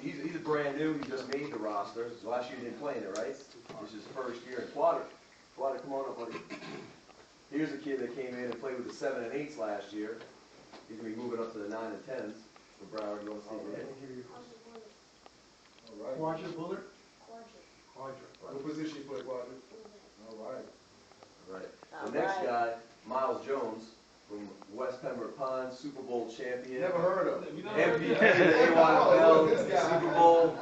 He's brand new. He just made the roster. So last year he didn't play in it, right? This is his first year. And Quadra, come on up, buddy. Here's a kid that came in and played with the 7 and 8s last year. He's going to be moving up to the 9 and 10s. So Broward, you want to see him? All right. Quadra Bullard? Quadra. What position you play, Quadra? All right. All right. The next guy, Miles Jones, from West Pembroke Pines, Super Bowl champion. Never heard of him. MVP of the AYFL, Super Bowl,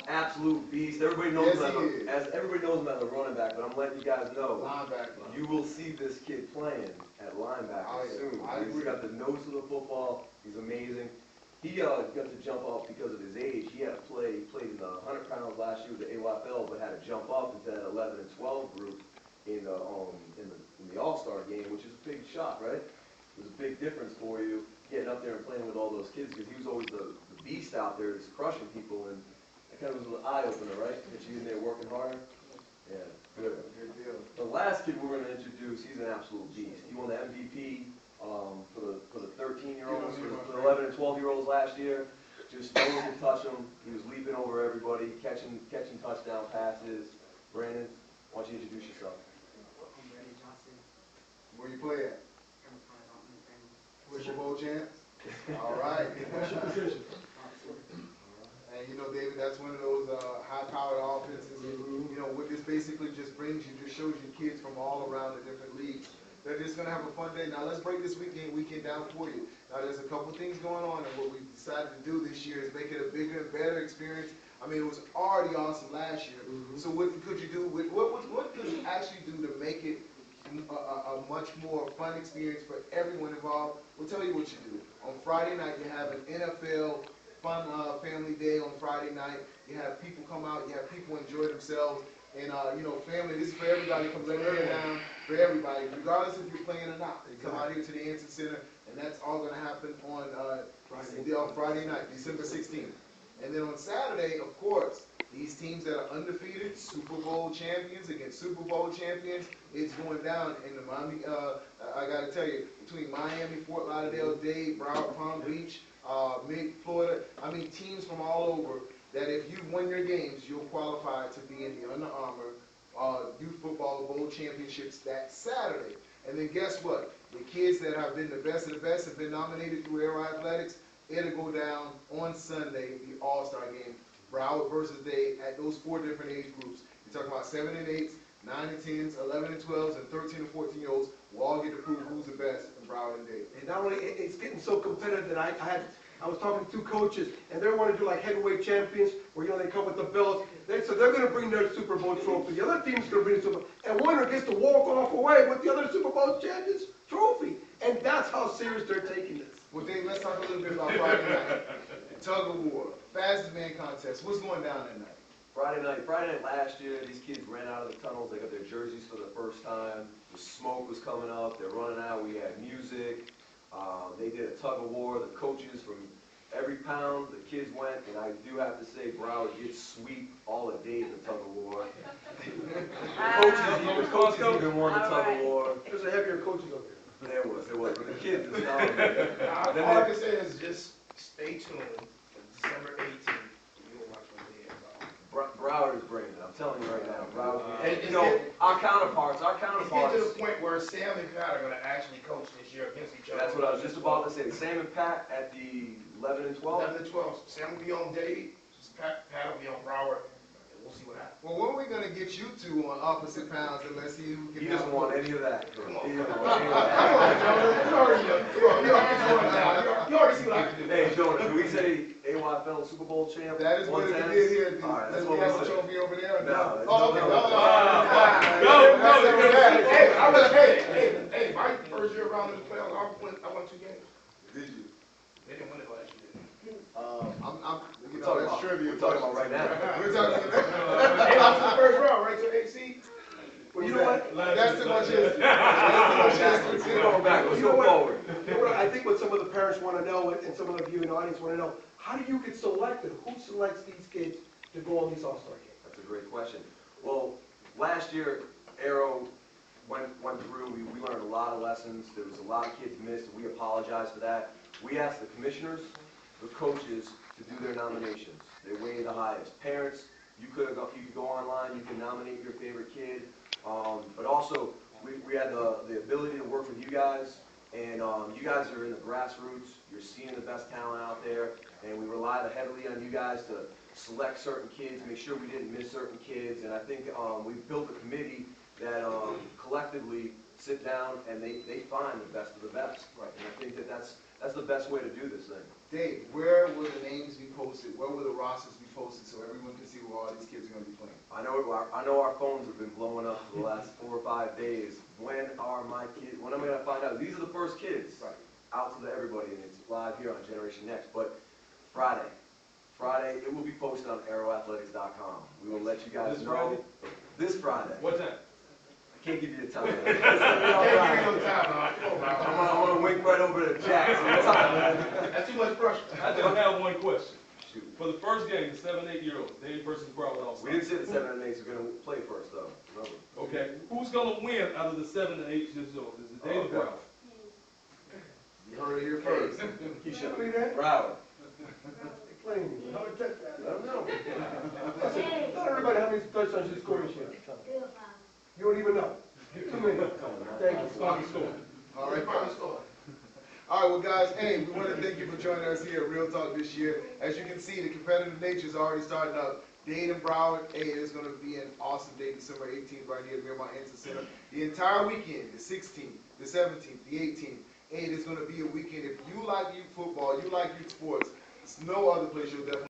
absolute beast. Everybody knows him as a running back, but I'm letting you guys know. Linebacker. You will see this kid playing at linebacker soon. He's got the nose of the football. He's amazing. He got to jump up because of his age. He had to play. He played in the 100 pounds last year with the AYFL, but had to jump up into that 11 and 12 group in the All-Star game, which is a big shot, right? It was a big difference for you getting up there and playing with all those kids because he was always the beast out there, just crushing people, and it kind of was an eye opener, right? That you in there working hard. Yeah, good. Good deal. The last kid we're going to introduce, he's an absolute beast. He won the MVP for the 13-year-olds, for the 11 and 12-year-olds last year. Just no one could touch him. He was leaping over everybody, catching touchdown passes. Brandon, why don't you introduce yourself? I'm Brandon Johnson. Where you play at? I'm Super Bowl champs? All right. What's your position? And you know, David, that's one of those high-powered offenses. You know, what this basically just brings you, just shows you kids from all around the different leagues. They're just going to have a fun day. Now, let's break this weekend down for you. Now, there's a couple things going on, and what we've decided to do this year is make it a bigger and better experience. I mean, it was already awesome last year. So what could you do? What could you actually do to make it a much more fun experience for everyone involved? We'll tell you what you do. On Friday night, you have an NFL fun family day on Friday night. You have people come out. You have people enjoy themselves. And, you know, family, this is for everybody. Come let your hair down for everybody, regardless if you're playing or not. They come out here to the Anson Center, and that's all going to happen on Friday night, December 16th. And then on Saturday, of course, these teams that are undefeated, Super Bowl champions against Super Bowl champions, it's going down in the Miami, I got to tell you, between Miami, Fort Lauderdale, Dade, Broward, Palm Beach, Florida, I mean, teams from all over, that if you won your games, you'll qualify to be in the Under Armour Youth Football Bowl Championships that Saturday. And then guess what? The kids that have been the best of the best have been nominated through Aero Athletics. It'll go down on Sunday, the All-Star game, Broward versus Dade, at those 4 different age groups. You're talking about 7 and 8s, 9 and 10s, 11 and 12s, and 13 and 14-year-olds will all get to prove who's the best in Broward and Dade. And not only, it's getting so competitive that I was talking to 2 coaches, and they want to do like heavyweight champions, where, you know, they come with the belts. So they're going to bring their Super Bowl trophy. The other team's going to bring the Super Bowl. And winner gets to walk off away with the other Super Bowl champions trophy. And that's how serious they're taking this. Well, Dave, let's talk a little bit about Friday night. Tug of war, fastest man contest. What's going down that night? Friday night last year, these kids ran out of the tunnels. They got their jerseys for the first time. The smoke was coming up. They're running out. We had music. They did a tug of war. The coaches from every pound, the kids went, and I do have to say, Broward did sweep all the days of tug of war. The coaches even won the tug of war. There's a heavier coaches up here. There was, but the kids, it's not. All I can say is just stay tuned for December 18th. You'll watch my video. Broward is bringing it. I'm telling you right now. Broward, and you know, our counterparts. It's getting to the point where Sam and Pat are going to actually coach this year against each other. That's what I was just about to say. Sam and Pat at the 11 and 12. 11 and 12. Sam will be on Dade. Pat will be on Broward. We'll see what happens. Well, when are we going to get you 2 on opposite pounds and let's see who can... He doesn't want any of that. Come on. He Come doesn't on, want any of that. You already see what I can do. Hey, Jonah, can we say AYFL Super Bowl champ? That is what we did here. All right, that's Let's what pass we the said. trophy over there. No, Oh, okay. Hey, my first year around in the playoffs, I won 2 games. Did you? They didn't win it last year. That's trivia. We're talking about right now. We're talking They lost in the first round, right? So AC. Well, you know what? That's too much history. That's too much history. Let's go back. Let's You know go what? forward. You know what? I think what some of the parents want to know, and some of the viewing audience want to know, how do you get selected? Who selects these kids to go on these All-Star games? That's a great question. Well, last year, Aero went through. We learned a lot of lessons. There was a lot of kids missed, and we apologize for that. We asked the commissioners, the coaches, to do their nominations. They weigh the highest. Parents, you could go online, you can nominate your favorite kid. But also, we had the ability to work with you guys, and you guys are in the grassroots, you're seeing the best talent out there, and we relied heavily on you guys to select certain kids, make sure we didn't miss certain kids, and I think we've built a committee that collectively sit down and they find the best of the best. Right. And I think that's the best way to do this thing. Dave, where will the names be posted? Where will the rosters be posted so everyone can see where all these kids are going to be playing? I know our phones have been blowing up for the last 4 or 5 days. When are my kids, when am I gonna find out? These are the first kids Right. out to everybody, and it's live here on Generation Next. But Friday, it will be posted on arrowathletics.com. We will let you guys This know. Friday? This Friday. What time? I can't give you a time. Can't give you no time, Ron. Come on, Ron. I'm gonna wink right over to Jack. What time, man? That's too much pressure. I just have one question. Shoot. For the first game, the 7 and 8 year olds, Dave versus Broward all We didn't say the 7 and 8s are gonna play first, though. Remember. Okay, who's gonna win out of the 7 and 8 years old? Is it Dave or Okay. Broward? You heard it here first. He should Tell me that. Broward. Explain to me. How many touchdowns? I don't know. Listen, tell everybody how many touchdowns you scored this year. You don't even know. Too many. Thank you. Final score. All right, Final guys. score. All right, well, guys, hey, we want to thank you for joining us here at Real Talk this year. As you can see, the competitive nature is already starting up. Dade and Broward, hey, it's going to be an awesome day, December 18th, right here at Miramar Answer Center. The entire weekend, the 16th, the 17th, the 18th, hey, it is going to be a weekend. If you like youth football, you like youth sports, there's no other place you'll definitely